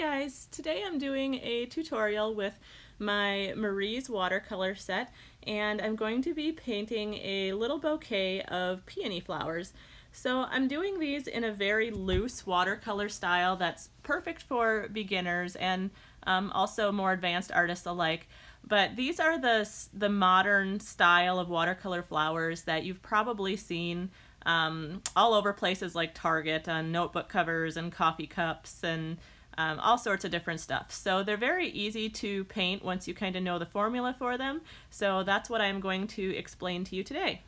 Guys, today I'm doing a tutorial with my Marie's watercolor set, and I'm going to be painting a little bouquet of peony flowers. So I'm doing these in a very loose watercolor style that's perfect for beginners and also more advanced artists alike. But these are the modern style of watercolor flowers that you've probably seen all over places like Target on notebook covers and coffee cups and all sorts of different stuff. So they're very easy to paint once you kind of know the formula for them. So that's what I'm going to explain to you today.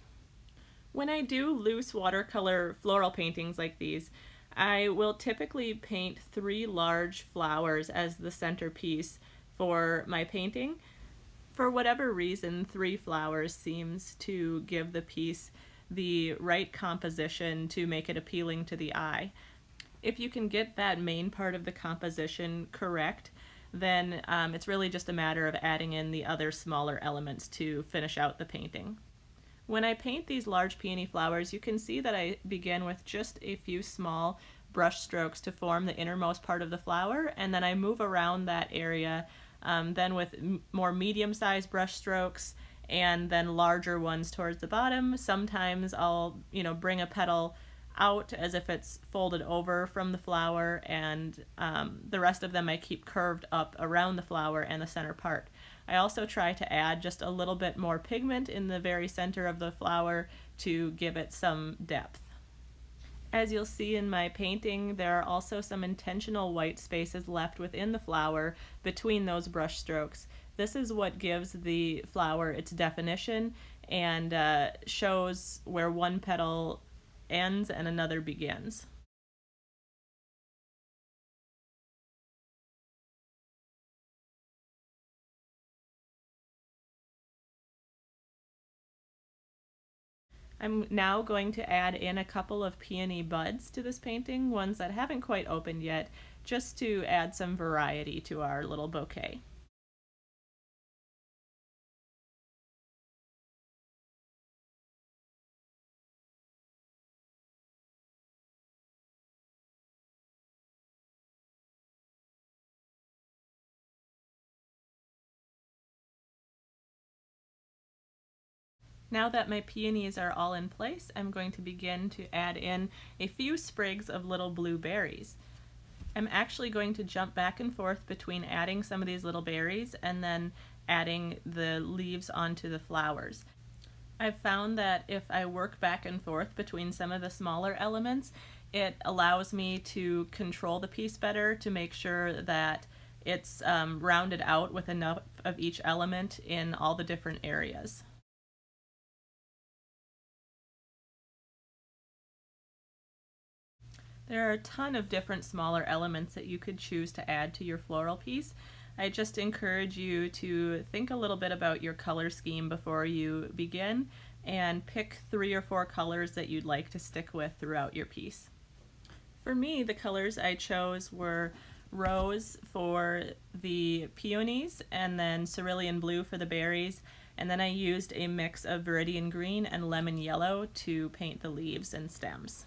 When I do loose watercolor floral paintings like these, I will typically paint 3 large flowers as the centerpiece for my painting. For whatever reason, 3 flowers seems to give the piece the right composition to make it appealing to the eye. If you can get that main part of the composition correct, then it's really just a matter of adding in the other smaller elements to finish out the painting. When I paint these large peony flowers, you can see that I begin with just a few small brush strokes to form the innermost part of the flower, and then I move around that area then with more medium-sized brush strokes and then larger ones towards the bottom. Sometimes I'll bring a petal out as if it's folded over from the flower, and the rest of them I keep curved up around the flower and the center part. I also try to add just a little bit more pigment in the very center of the flower to give it some depth. As you'll see in my painting, there are also some intentional white spaces left within the flower between those brush strokes. This is what gives the flower its definition and shows where one petal ends and another begins. I'm now going to add in a couple of peony buds to this painting, ones that haven't quite opened yet, just to add some variety to our little bouquet. Now that my peonies are all in place, I'm going to begin to add in a few sprigs of little blue berries. I'm actually going to jump back and forth between adding some of these little berries and then adding the leaves onto the flowers. I've found that if I work back and forth between some of the smaller elements, it allows me to control the piece better, to make sure that it's rounded out with enough of each element in all the different areas. There are a ton of different smaller elements that you could choose to add to your floral piece. I just encourage you to think a little bit about your color scheme before you begin and pick 3 or 4 colors that you'd like to stick with throughout your piece. For me, the colors I chose were rose for the peonies and then cerulean blue for the berries, and then I used a mix of viridian green and lemon yellow to paint the leaves and stems.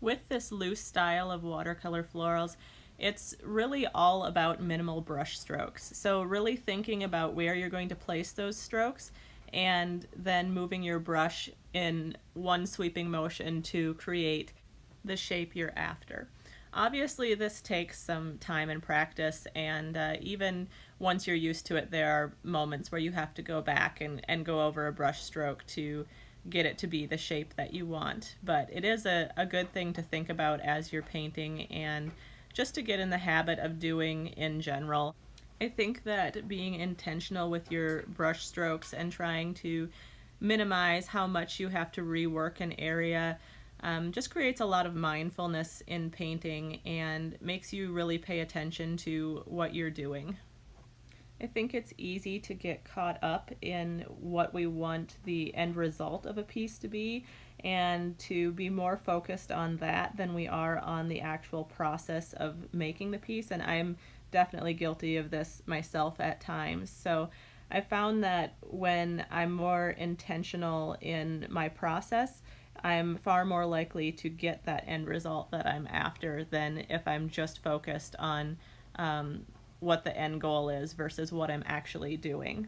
With this loose style of watercolor florals, it's really all about minimal brush strokes. So really thinking about where you're going to place those strokes and then moving your brush in one sweeping motion to create the shape you're after. Obviously this takes some time and practice, and even once you're used to it, there are moments where you have to go back and go over a brush stroke to get it to be the shape that you want. But it is a good thing to think about as you're painting and just to get in the habit of doing in general. I think that being intentional with your brush strokes and trying to minimize how much you have to rework an area just creates a lot of mindfulness in painting and makes you really pay attention to what you're doing. I think it's easy to get caught up in what we want the end result of a piece to be, and to be more focused on that than we are on the actual process of making the piece, and I'm definitely guilty of this myself at times. So I found that when I'm more intentional in my process, I'm far more likely to get that end result that I'm after than if I'm just focused on what the end goal is versus what I'm actually doing.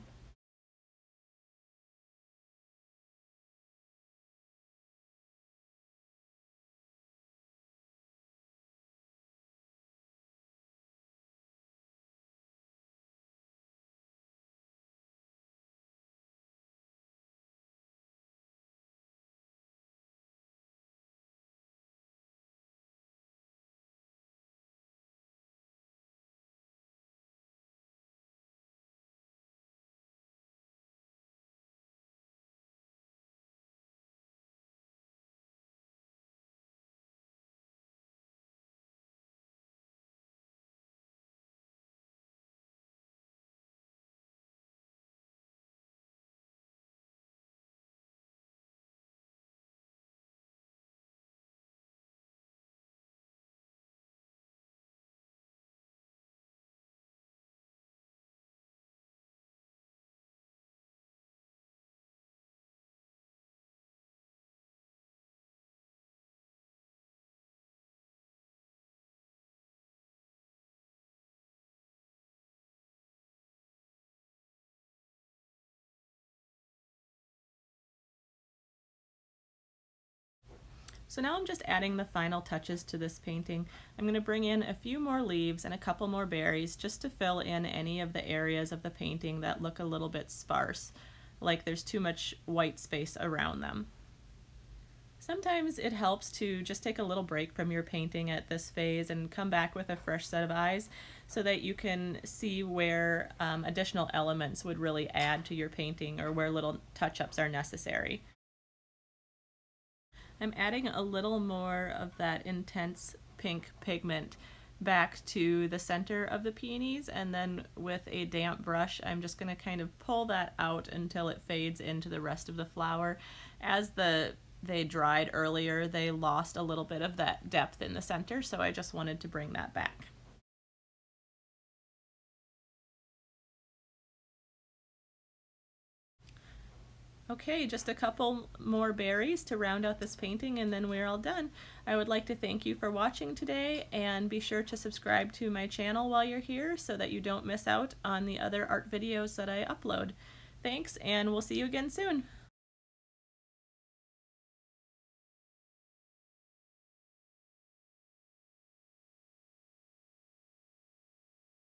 So now I'm just adding the final touches to this painting. I'm going to bring in a few more leaves and a couple more berries just to fill in any of the areas of the painting that look a little bit sparse, like there's too much white space around them. Sometimes it helps to just take a little break from your painting at this phase and come back with a fresh set of eyes so that you can see where additional elements would really add to your painting or where little touch-ups are necessary. I'm adding a little more of that intense pink pigment back to the center of the peonies, and then with a damp brush I'm just going to kind of pull that out until it fades into the rest of the flower. As they dried earlier, they lost a little bit of that depth in the center, so I just wanted to bring that back. Okay, just a couple more berries to round out this painting and then we're all done. I would like to thank you for watching today, and be sure to subscribe to my channel while you're here so that you don't miss out on the other art videos that I upload. Thanks, and we'll see you again soon.